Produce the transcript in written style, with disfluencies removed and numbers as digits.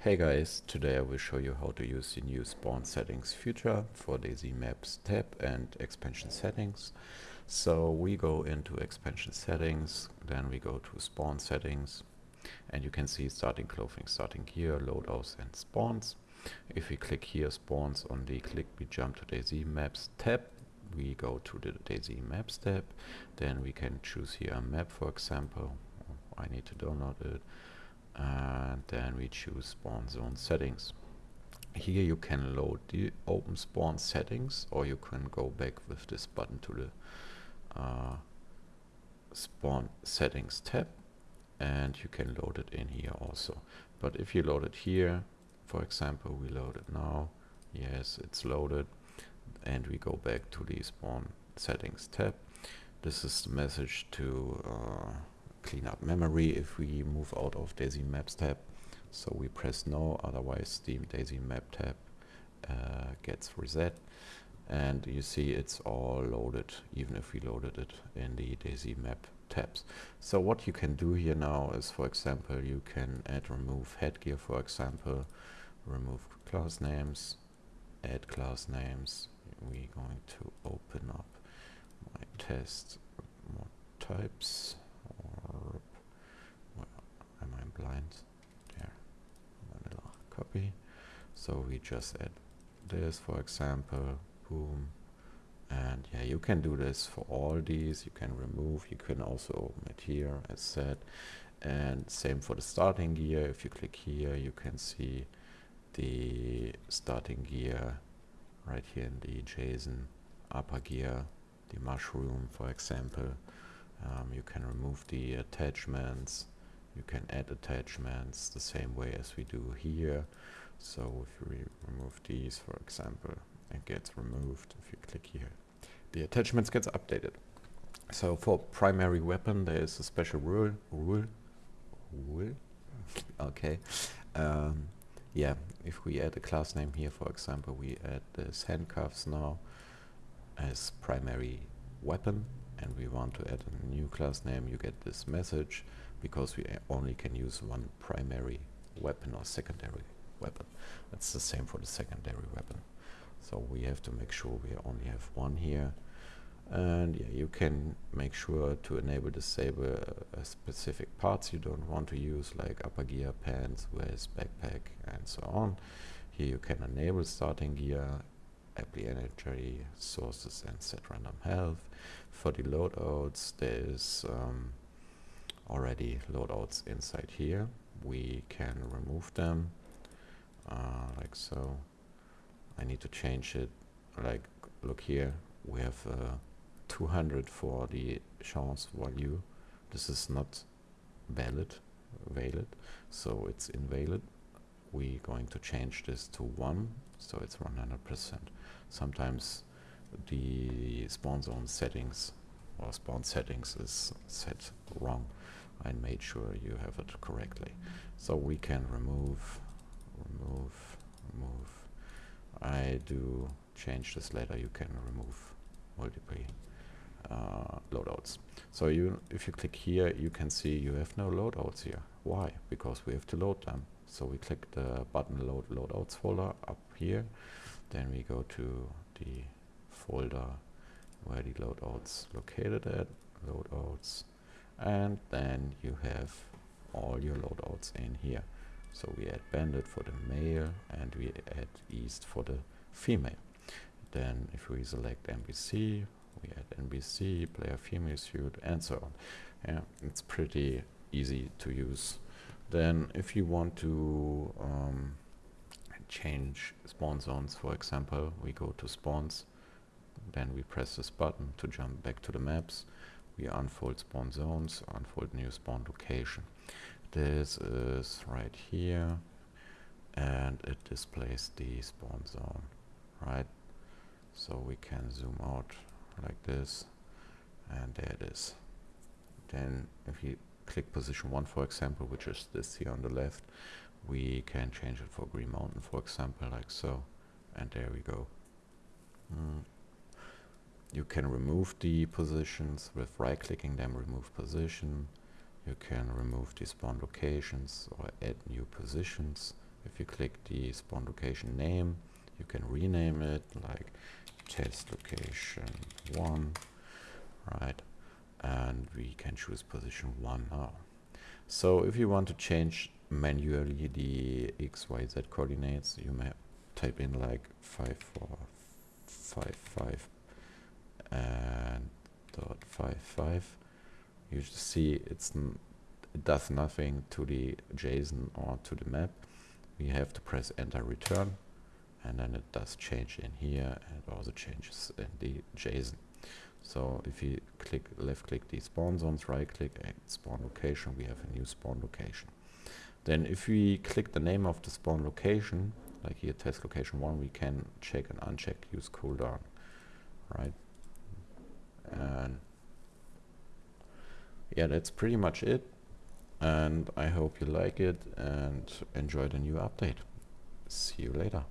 Hey guys, today I will show you how to use the new spawn settings feature for DayZ Maps tab and expansion settings. So we go into expansion settings, then we go to spawn settings, and you can see starting clothing, starting gear, loadouts and spawns. If we click here spawns only click, we jump to DayZ Maps tab. We go to the DayZ Maps tab, then we can choose here a map, for example. I need to download it. And then we choose spawn zone settings. Here you can load the open spawn settings, or you can go back with this button to the spawn settings tab, and you can load it in here also. But if you load it here, for example, we load it now, yes, it's loaded, and we go back to the spawn settings tab. This is the message to clean up memory if we move out of DayZ Maps tab. So we press no, otherwise the DayZ Map tab gets reset. And you see it's all loaded, even if we loaded it in the DayZ Map tabs. So what you can do here now is, for example, you can add, remove headgear, for example, remove class names, add class names. We're going to open up my test more types. Or am I blind? There, vanilla copy. So we just add this, for example, boom. And yeah, you can do this for all these. You can remove, you can also open it here as said. And same for the starting gear. If you click here, you can see the starting gear right here in the JSON upper gear, the mushroom, for example. You can remove the attachments, you can add attachments the same way as we do here. So if we remove these, for example, it gets removed. If you click here, the attachments gets updated. So for primary weapon, there is a special rule. Okay. Yeah, if we add a class name here, for example, we add this handcuffs now as primary weapon, and we want to add a new class name, you get this message, because we only can use one primary weapon or secondary weapon. That's the same for the secondary weapon. So we have to make sure we only have one here. And yeah, you can make sure to enable disable specific parts you don't want to use, like upper gear, pants, vest, backpack, and so on. Here you can enable starting gear, apply energy, sources, and set random health. For the loadouts, there is already loadouts inside here. We can remove them like so. I need to change it. Like, look here, we have 200 for the chance value. This is not valid, so it's invalid. We're going to change this to 1, so it's 100%. Sometimes the spawn zone settings or spawn settings is set wrong. I made sure you have it correctly. So we can remove. I do change this later. You can remove multiple loadouts. So if you click here, you can see you have no loadouts here. Why? Because we have to load them. So we click the button load loadouts folder up here. Then we go to the folder where the loadouts located at, loadouts, and then you have all your loadouts in here. So we add bandit for the male, and we add east for the female. Then if we select NPC, we add NPC, player female suit, and so on. Yeah, it's pretty easy to use. Then if you want to change spawn zones, for example, we go to spawns, then we press this button to jump back to the maps. We unfold spawn zones, unfold new spawn location. This is right here, and it displays the spawn zone, right? So we can zoom out like this, and there it is. Then if you click position 1, for example, which is this here on the left, we can change it for Green Mountain, for example, like so, and there we go. You can remove the positions with right-clicking them, remove position. You can remove the spawn locations or add new positions if you click the spawn location name, you can rename it like test location 1, right? And we can choose position 1 now. So if you want to change manually the XYZ coordinates, you may type in like 5455 and .55. You see it does nothing to the JSON or to the map. We have to press enter return, and then it does change in here, and it also changes in the JSON. So if you left click the spawn zones, right click, add spawn location, we have a new spawn location. Then if we click the name of the spawn location, like here test location 1, we can check and uncheck use cooldown, right? And yeah, that's pretty much it. And I hope you like it and enjoy the new update. See you later.